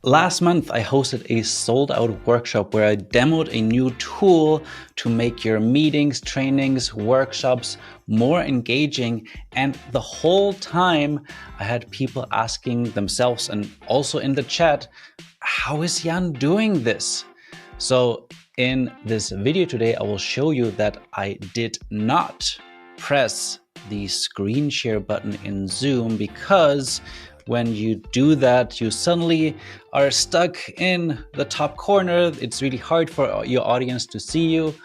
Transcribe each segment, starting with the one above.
Last month, I hosted a sold-out workshop where I demoed a new tool to make your meetings, trainings, workshops more engaging. And the whole time I had people asking themselves and also in the chat, how is Jan doing this? So in this video today, I will show you that I did not press the screen share button in Zoom, because when you do that, you suddenly are stuck in the top corner. It's really hard for your audience to see you.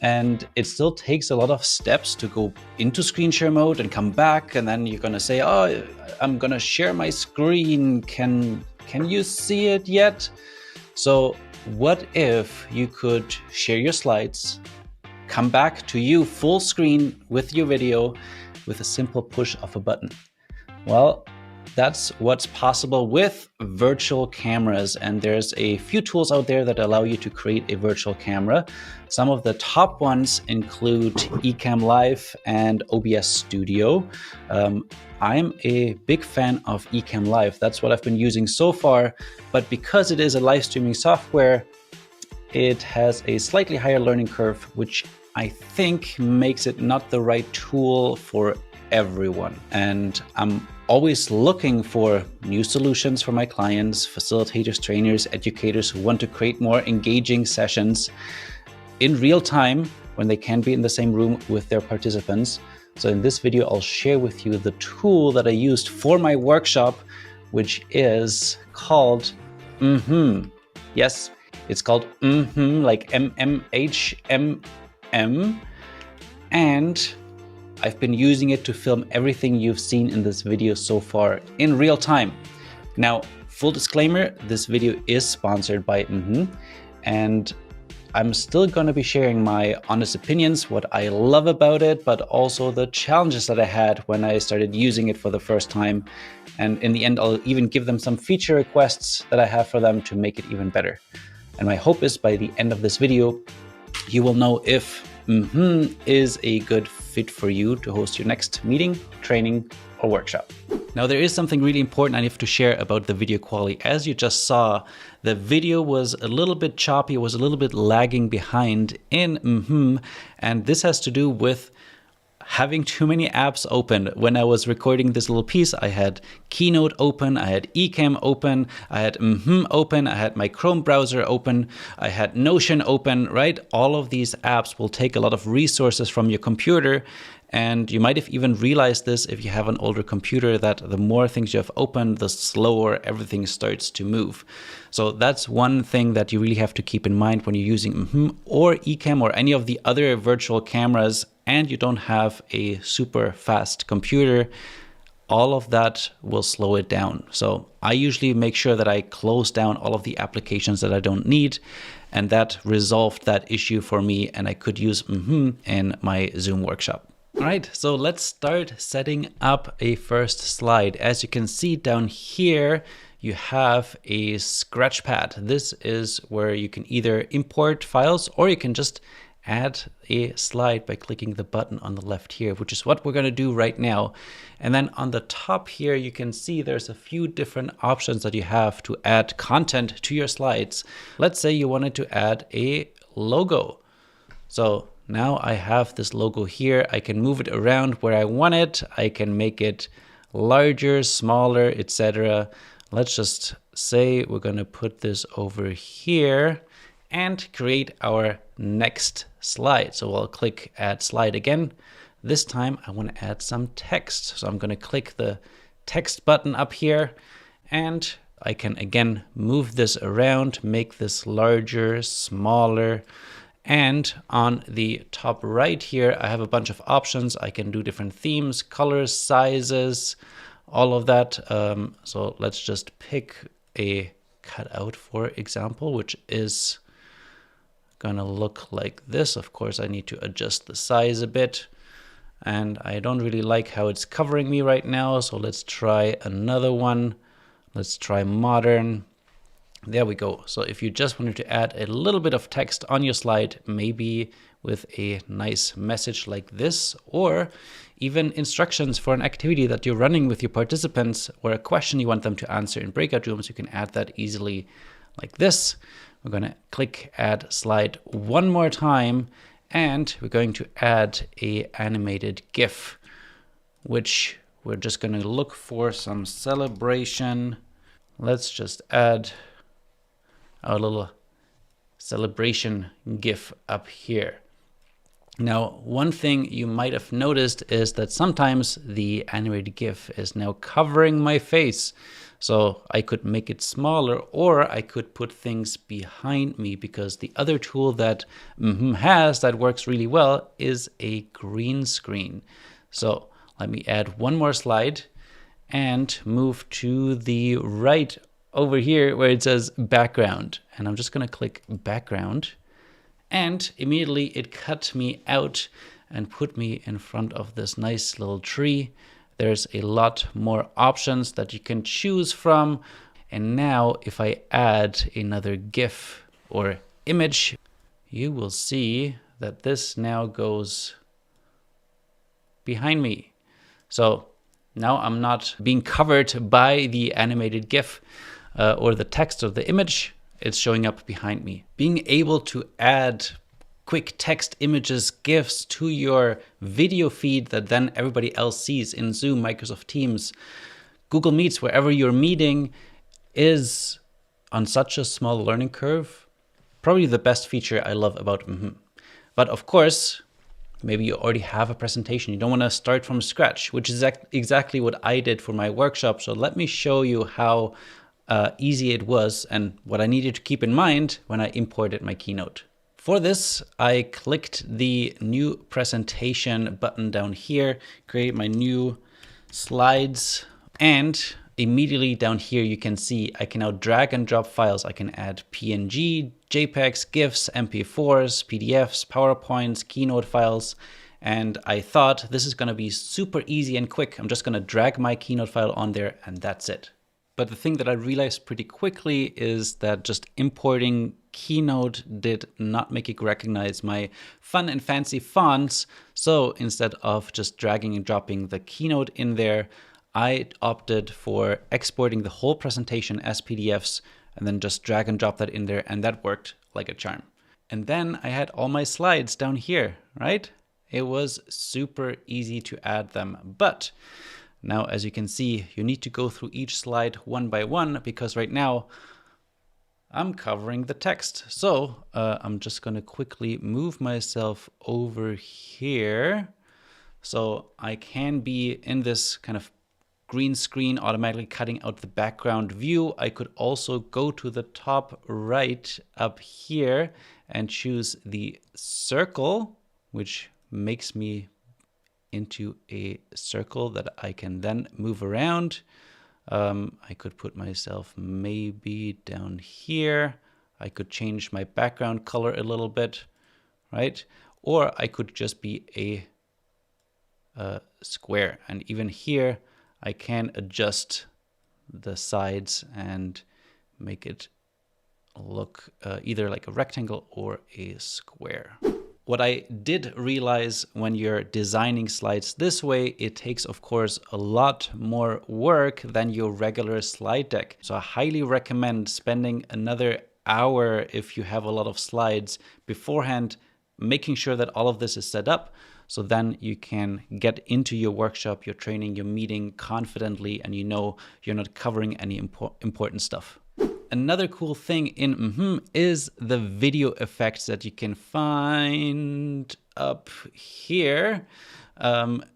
And it still takes a lot of steps to go into screen share mode and come back. And then you're going to say, oh, I'm going to share my screen. Can you see it yet? So what if you could share your slides, come back to you full screen with your video with a simple push of a button? Well, that's what's possible with virtual cameras. And there's a few tools out there that allow you to create a virtual camera. Some of the top ones include Ecamm Live and OBS Studio. I'm a big fan of Ecamm Live. That's what I've been using so far. But because it is a live streaming software, it has a slightly higher learning curve, which I think makes it not the right tool for everyone. And I'm always looking for new solutions for my clients, facilitators, trainers, educators who want to create more engaging sessions in real time when they can be in the same room with their participants. So in this video, I'll share with you the tool that I used for my workshop, which is called mmhmm. Yes, it's called mmhmm, like mmhmm. And I've been using it to film everything you've seen in this video so far in real time. Now, full disclaimer, this video is sponsored by mmhmm, and I'm still going to be sharing my honest opinions, what I love about it, but also the challenges that I had when I started using it for the first time. And in the end, I'll even give them some feature requests that I have for them to make it even better. And my hope is by the end of this video, you will know if mmhmm is a good fit for you to host your next meeting, training, or workshop. Now, there is something really important I have to share about the video quality. As you just saw, the video was a little bit choppy, was a little bit lagging behind in mmhmm, and this has to do with having too many apps open. When I was recording this little piece, I had Keynote open, I had Ecamm open, I had mmhmm open, I had my Chrome browser open, I had Notion open, right? All of these apps will take a lot of resources from your computer. And you might have even realized this if you have an older computer, that the more things you have open, the slower everything starts to move. So that's one thing that you really have to keep in mind when you're using mmhmm or Ecamm or any of the other virtual cameras and you don't have a super fast computer. All of that will slow it down. So I usually make sure that I close down all of the applications that I don't need, and that resolved that issue for me, and I could use mmhmm in my Zoom workshop. All right, so let's start setting up a first slide. As you can see down here, you have a scratch pad. This is where you can either import files or you can just add a slide by clicking the button on the left here, which is what we're going to do right now. And then on the top here, you can see there's a few different options that you have to add content to your slides. Let's say you wanted to add a logo. So now I have this logo here. I can move it around where I want it. I can make it larger, smaller, etc. Let's just say we're going to put this over here and create our next slide. So I'll click add slide again. This time I want to add some text. So I'm going to click the text button up here, and I can again move this around, make this larger, smaller. And on the top right here, I have a bunch of options. I can do different themes, colors, sizes, all of that. So let's just pick a cutout, for example, which is gonna look like this. Of course, I need to adjust the size a bit, and I don't really like how it's covering me right now. So let's try another one. Let's try modern. There we go. So if you just wanted to add a little bit of text on your slide, maybe with a nice message like this, or even instructions for an activity that you're running with your participants or a question you want them to answer in breakout rooms, you can add that easily like this. We're going to click add slide one more time, and we're going to add a animated GIF, which we're just going to look for some celebration. Let's just add our little celebration GIF up here. Now, one thing you might have noticed is that sometimes the animated GIF is now covering my face. So I could make it smaller, or I could put things behind me, because the other tool that mmhmm has that works really well is a green screen. So let me add one more slide and move to the right over here where it says background. And I'm just going to click background. And immediately it cut me out and put me in front of this nice little tree. There's a lot more options that you can choose from. And now if I add another GIF or image, you will see that this now goes behind me. So now I'm not being covered by the animated GIF or the text of the image. It's showing up behind me. Being able to add quick text, images, GIFs to your video feed that then everybody else sees in Zoom, Microsoft Teams, Google Meets, wherever you're meeting, is on such a small learning curve, probably the best feature I love about mmhmm. But of course, maybe you already have a presentation. You don't want to start from scratch, which is exactly what I did for my workshop. So let me show you how easy it was and what I needed to keep in mind when I imported my Keynote. For this, I clicked the new presentation button down here, create my new slides, and immediately down here you can see I can now drag and drop files. I can add PNG, JPEGs, GIFs, MP4s, PDFs, PowerPoints, Keynote files. And I thought this is going to be super easy and quick. I'm just going to drag my Keynote file on there and that's it. But the thing that I realized pretty quickly is that just importing Keynote did not make it recognize my fun and fancy fonts. So instead of just dragging and dropping the Keynote in there, I opted for exporting the whole presentation as PDFs and then just drag and drop that in there, and that worked like a charm. And then I had all my slides down here, right? It was super easy to add them. But now, as you can see, you need to go through each slide one by one, because right now I'm covering the text. So I'm just going to quickly move myself over here so I can be in this kind of green screen, automatically cutting out the background view. I could also go to the top right up here and choose the circle, which makes me into a circle that I can then move around. I could put myself maybe down here. I could change my background color a little bit, right? Or I could just be a square. And even here, I can adjust the sides and make it look either like a rectangle or a square. What I did realize when you're designing slides this way, it takes, of course, a lot more work than your regular slide deck. So I highly recommend spending another hour if you have a lot of slides beforehand, making sure that all of this is set up. So then you can get into your workshop, your training, your meeting confidently, and you know you're not covering any important stuff. Another cool thing in mmhmm is the video effects that you can find up here,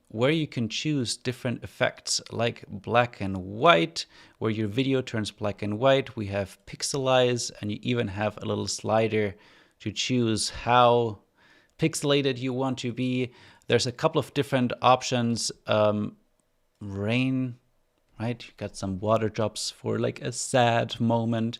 where you can choose different effects like black and white, where your video turns black and white. We have pixelize, and you even have a little slider to choose how pixelated you want to be. There's a couple of different options. Rain, right? You got some water drops for like a sad moment,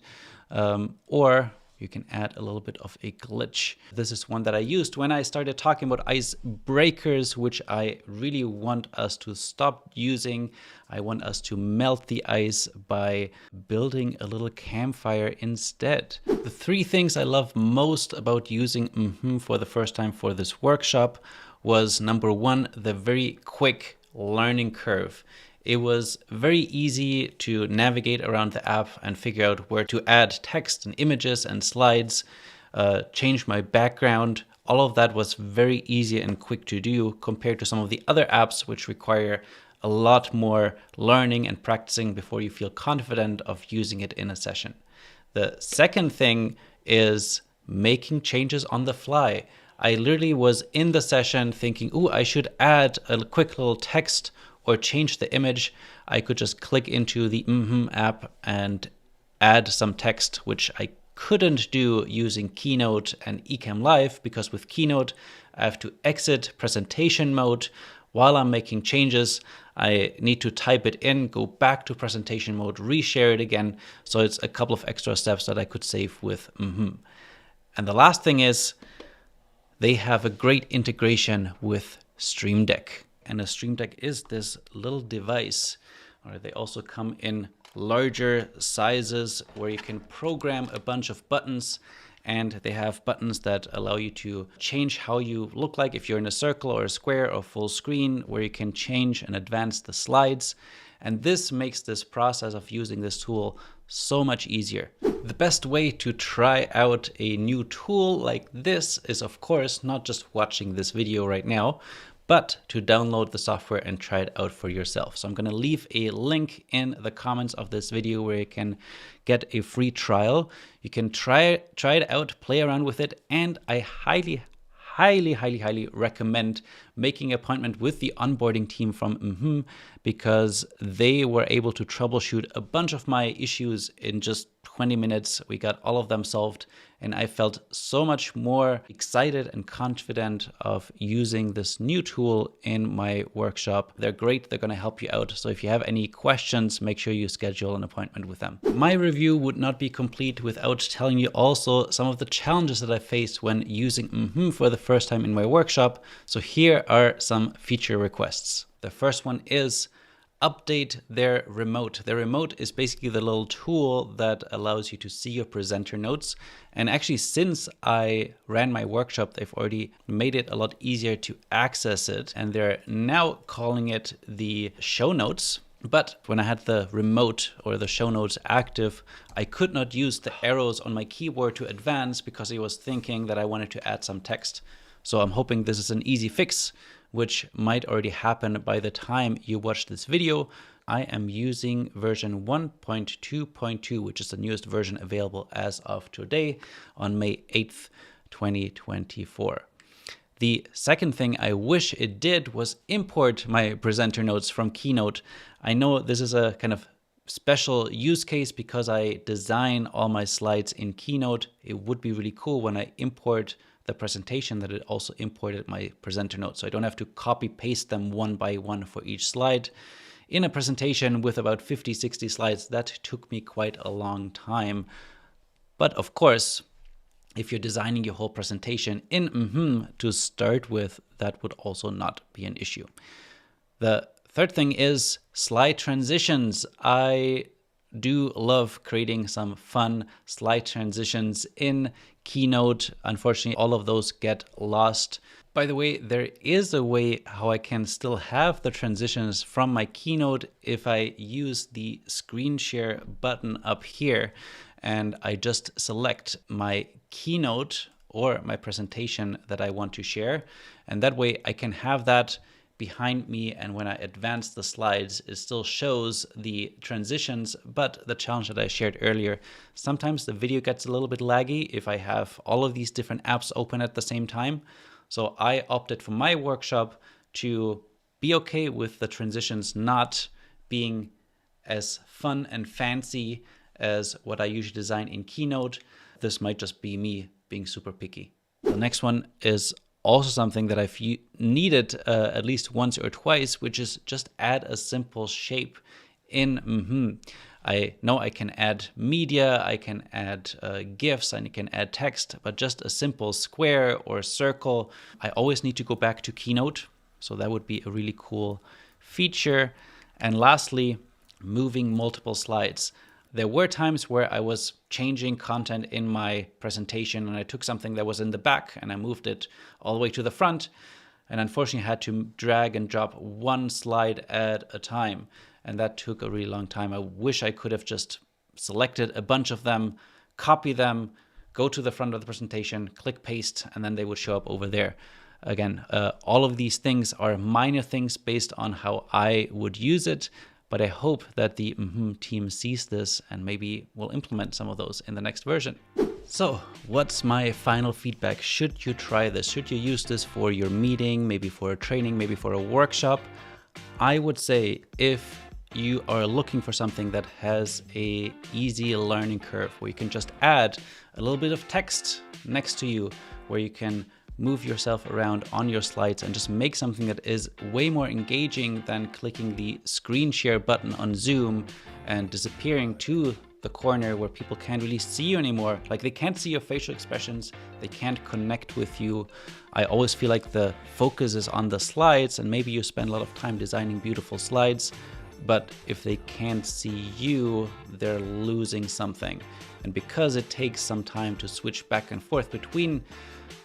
or you can add a little bit of a glitch. This is one that I used when I started talking about ice breakers, which I really want us to stop using. I want us to melt the ice by building a little campfire instead. The three things I love most about using mmhmm for the first time for this workshop was, number one, the very quick learning curve. It was very easy to navigate around the app and figure out where to add text and images and slides, change my background. All of that was very easy and quick to do compared to some of the other apps which require a lot more learning and practicing before you feel confident of using it in a session. The second thing is making changes on the fly. I literally was in the session thinking, ooh, I should add a quick little text or change the image. I could just click into the mmhmm app and add some text, which I couldn't do using Keynote and Ecamm Live, because with Keynote, I have to exit presentation mode. While I'm making changes, I need to type it in, go back to presentation mode, reshare it again. So it's a couple of extra steps that I could save with mmhmm. And the last thing is, they have a great integration with Stream Deck. And a Stream Deck is this little device, or they also come in larger sizes where you can program a bunch of buttons, and they have buttons that allow you to change how you look like if you're in a circle or a square or full screen, where you can change and advance the slides. And this makes this process of using this tool so much easier. The best way to try out a new tool like this is, of course, not just watching this video right now, but to download the software and try it out for yourself. So I'm going to leave a link in the comments of this video where you can get a free trial. You can try it out, play around with it, and I highly recommend making an appointment with the onboarding team from mmhmm, because they were able to troubleshoot a bunch of my issues in just 20 minutes. We got all of them solved, and I felt so much more excited and confident of using this new tool in my workshop. They're great. They're going to help you out. So if you have any questions, make sure you schedule an appointment with them. My review would not be complete without telling you also some of the challenges that I faced when using mmhmm for the first time in my workshop. So here are some feature requests. The first one is update their remote. Their remote is basically the little tool that allows you to see your presenter notes. And actually, since I ran my workshop, they've already made it a lot easier to access it. And they're now calling it the show notes. But when I had the remote or the show notes active, I could not use the arrows on my keyboard to advance because I was thinking that I wanted to add some text. So I'm hoping this is an easy fix, which might already happen by the time you watch this video. I am using version 1.2.2, which is the newest version available as of today on May 8th, 2024. The second thing I wish it did was import my presenter notes from Keynote. I know this is a kind of special use case because I design all my slides in Keynote. It would be really cool when I import the presentation that it also imported my presenter notes, so I don't have to copy paste them one by one for each slide. In a presentation with about 50-60 slides, that took me quite a long time. But of course, if you're designing your whole presentation in mmhmm to start with, that would also not be an issue. The third thing is slide transitions. I do love creating some fun slide transitions in Keynote. Unfortunately, all of those get lost. By the way, there is a way how I can still have the transitions from my Keynote if I use the screen share button up here and I just select my Keynote or my presentation that I want to share. And that way I can have that behind me, and when I advance the slides, it still shows the transitions. But the challenge that I shared earlier, sometimes the video gets a little bit laggy if I have all of these different apps open at the same time. So I opted for my workshop to be okay with the transitions not being as fun and fancy as what I usually design in Keynote. This might just be me being super picky. The next one is also something that I've needed at least once or twice, which is just add a simple shape in mmhmm. I know I can add media, I can add GIFs, and I can add text, but just a simple square or circle, I always need to go back to Keynote. So that would be a really cool feature. And lastly, moving multiple slides. There were times where I was changing content in my presentation and I took something that was in the back and I moved it all the way to the front. And unfortunately, I had to drag and drop one slide at a time. And that took a really long time. I wish I could have just selected a bunch of them, copy them, go to the front of the presentation, click paste, and then they would show up over there. Again, all of these things are minor things based on how I would use it. But I hope that the mmhmm team sees this and maybe will implement some of those in the next version. So what's my final feedback? Should you try this? Should you use this for your meeting, maybe for a training, maybe for a workshop? I would say if you are looking for something that has a easy learning curve, where you can just add a little bit of text next to you, where you can move yourself around on your slides and just make something that is way more engaging than clicking the screen share button on Zoom and disappearing to the corner where people can't really see you anymore. Like, they can't see your facial expressions, they can't connect with you. I always feel like the focus is on the slides, and maybe you spend a lot of time designing beautiful slides, but if they can't see you, they're losing something. And because it takes some time to switch back and forth between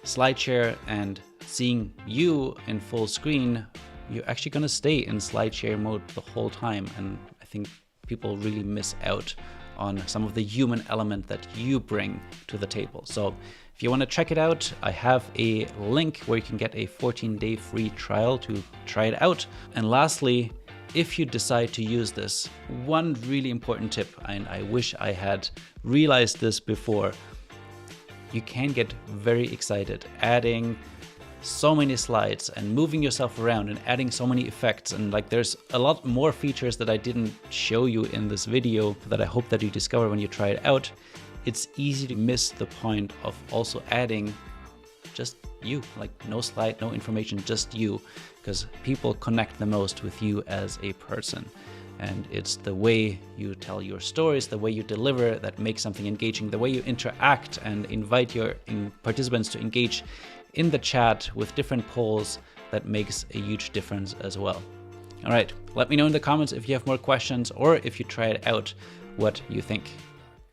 SlideShare and seeing you in full screen, you're actually going to stay in SlideShare mode the whole time. And I think people really miss out on some of the human element that you bring to the table. So if you want to check it out, I have a link where you can get a 14-day free trial to try it out. And lastly, if you decide to use this, one really important tip, and I wish I had realized this before, you can get very excited adding so many slides and moving yourself around and adding so many effects. And like, there's a lot more features that I didn't show you in this video that I hope that you discover when you try it out. It's easy to miss the point of also adding just you, like no slide, no information, just you, because people connect the most with you as a person. And it's the way you tell your stories, the way you deliver that makes something engaging, the way you interact and invite your participants to engage in the chat with different polls that makes a huge difference as well. All right, let me know in the comments if you have more questions or if you try it out, what you think.